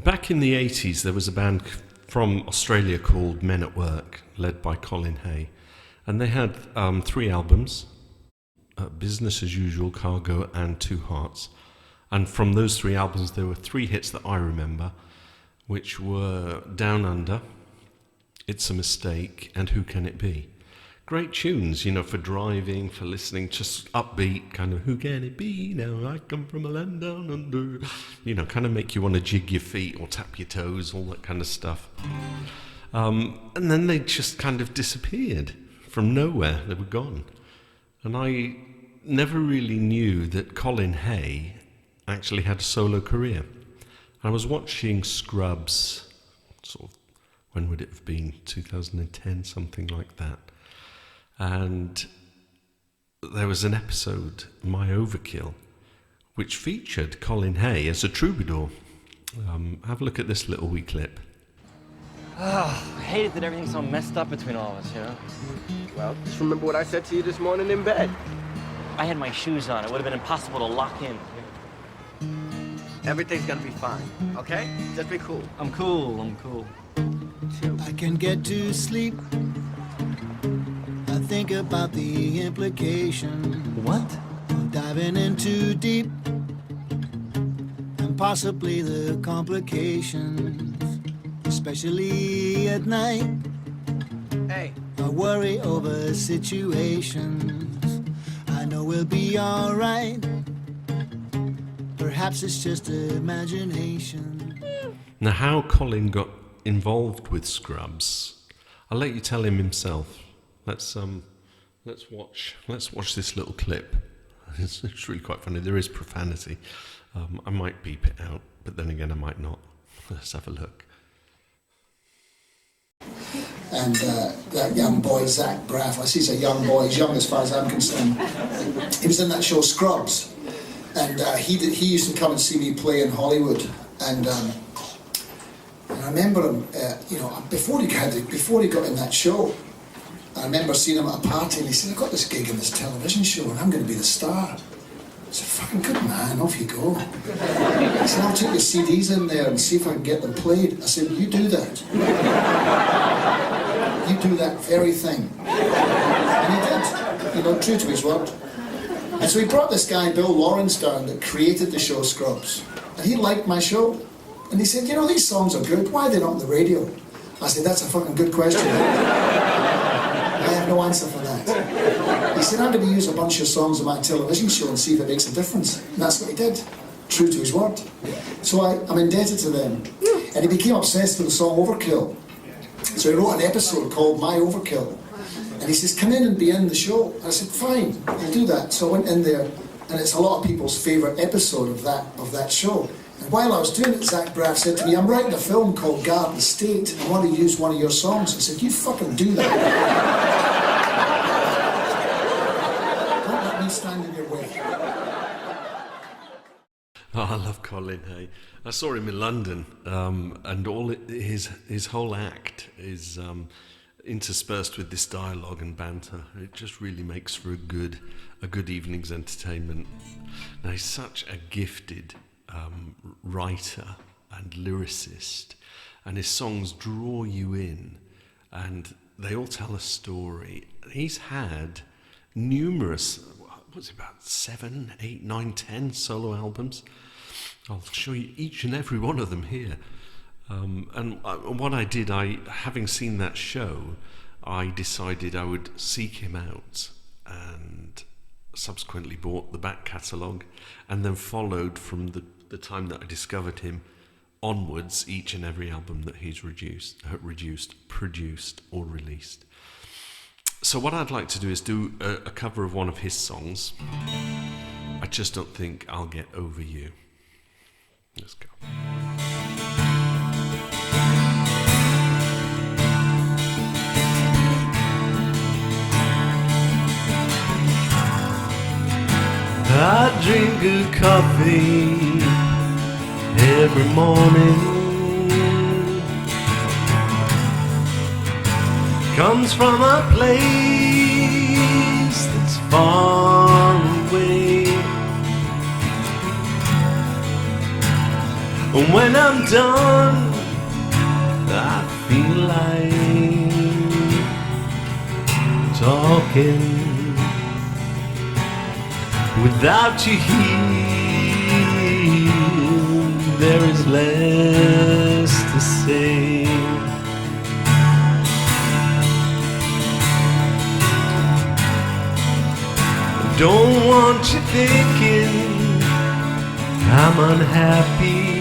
Back in the 80s, there was a band from Australia called Men at Work, led by Colin Hay. And they had 3 albums, Business as Usual, Cargo, and Two Hearts. And from those 3 albums, there were 3 hits that I remember, which were Down Under, It's a Mistake, and Who Can It Be? Great tunes, for driving, for listening, just upbeat, kind of, who can it be now? I come from a land down under. Kind of make you want to jig your feet or tap your toes, all that kind of stuff. And then they just kind of disappeared from nowhere. They were gone. And I never really knew that Colin Hay actually had a solo career. I was watching Scrubs, sort of, when would it have been? 2010, something like that. And there was an episode, My Overkill, which featured Colin Hay as a troubadour. Have a look at this little wee clip. I hate it that everything's so messed up between all of us, Well, just remember what I said to you this morning in bed. I had my shoes on. It would have been impossible to lock in. Everything's gonna be fine, okay? Just be cool. I'm cool. I can get to sleep. I think about the implication. What? Of diving in too deep. And possibly the complications. Especially at night. Hey. I worry over situations. I know we'll be alright. Perhaps it's just imagination. Now, how Colin got involved with Scrubs, I'll let you tell him himself. Let's watch this little clip. It's really quite funny. There is profanity. I might beep it out, but then again, I might not. Let's have a look. And that young boy, Zach Braff, I see he's a young boy, he's young as far as I'm concerned. He was in that show Scrubs, and he used to come and see me play in Hollywood, and I remember him, before he got in that show, I remember seeing him at a party, and he said, I've got this gig in this television show, and I'm going to be the star. I said, fucking good man, off you go. He said, I'll take your CDs in there and see if I can get them played. I said, you do that. You do that very thing. And he did, true to his word. And so he brought this guy, Bill Lawrence, down that created the show Scrubs. And he liked my show. And he said, these songs are good, why are they not on the radio? I said, that's a fucking good question. I have no answer for that. He said, I'm going to use a bunch of songs on my television show and see if it makes a difference. And that's what he did, true to his word. So I'm indebted to them. And he became obsessed with the song Overkill. So he wrote an episode called My Overkill. And he says, come in and be in the show. I said, fine, I'll do that. So I went in there, and it's a lot of people's favourite episode of that show. And while I was doing it, Zach Braff said to me, I'm writing a film called Garden State. I want to use one of your songs. I said, you fucking do that. Don't let me stand in your way. Oh, I love Colin Hay. I saw him in London, and his whole act is interspersed with this dialogue and banter. It just really makes for a good evening's entertainment. Now, he's such a gifted writer and lyricist, and his songs draw you in, and they all tell a story. He's had numerous, what's it, about 7, 8, 9, 10 solo albums. I'll show you each and every one of them here. What I did, having seen that show, I decided I would seek him out, and subsequently bought the back catalogue, and then followed from the time that I discovered him onwards each and every album that he's produced or released. So what I'd like to do is do a cover of one of his songs. I just don't think I'll get over you. Let's go. I drink good coffee every morning. Comes from a place that's far away. And when I'm done, I feel like talking. Without you here, there is less to say. Don't want you thinking I'm unhappy.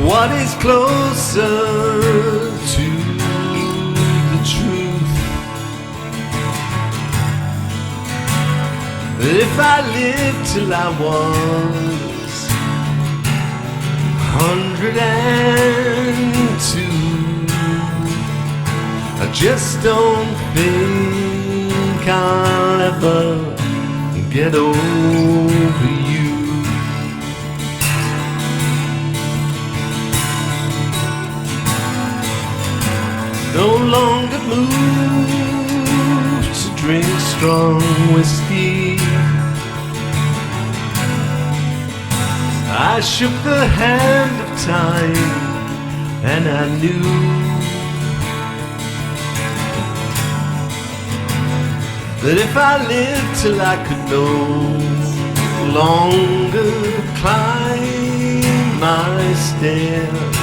What is closer to the truth? If I lived till I was 102, I just don't think I'll ever get over you. No longer move to drink strong whiskey. I shook the hand of time and I knew that if I lived till I could no longer climb my stairs,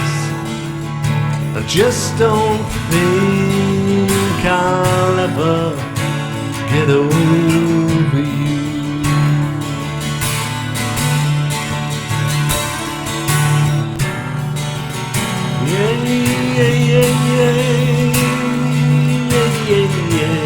I just don't think I'll ever get over you. Yeah, yeah, yeah, yeah, yeah, yeah, yeah.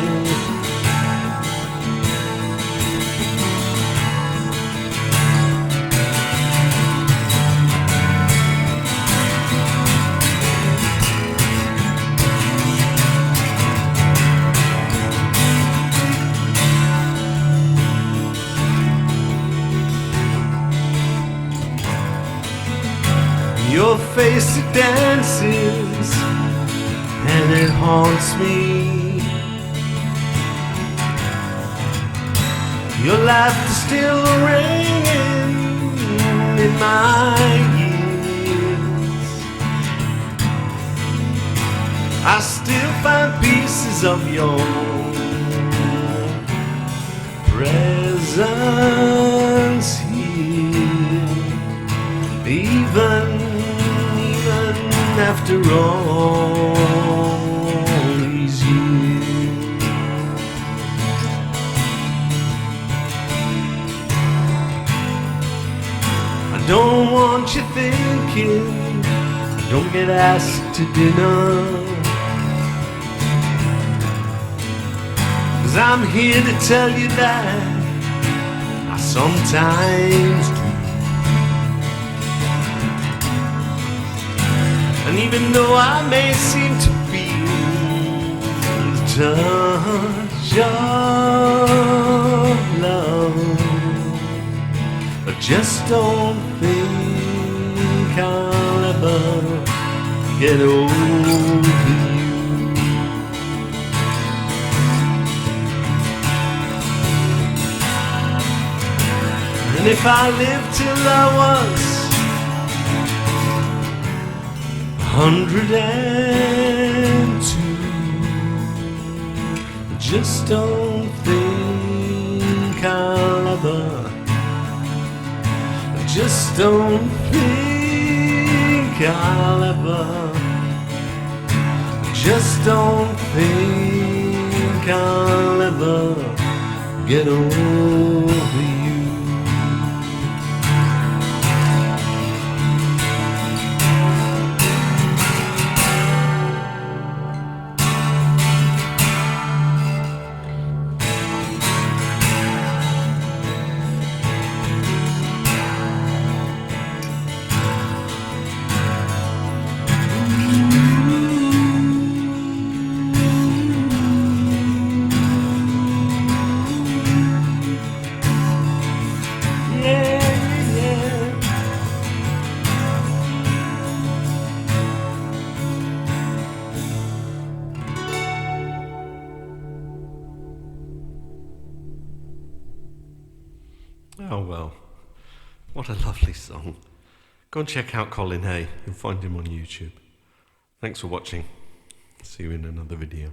Your face, it dances and it haunts me. Your laughter still ringing in my ears. I still find pieces of your presence here, even after all these years. I don't want you thinking don't get asked to dinner, 'cause I'm here to tell you that I sometimes do. And even though I may seem to feel the touch of love, I just don't think I'll ever get over you. And if I lived till I was 102, I just don't think I'll ever, I just don't think I'll ever, I just don't think I'll ever get over you. Oh well, what a lovely song. Go and check out Colin Hay, you'll find him on YouTube. Thanks for watching. See you in another video.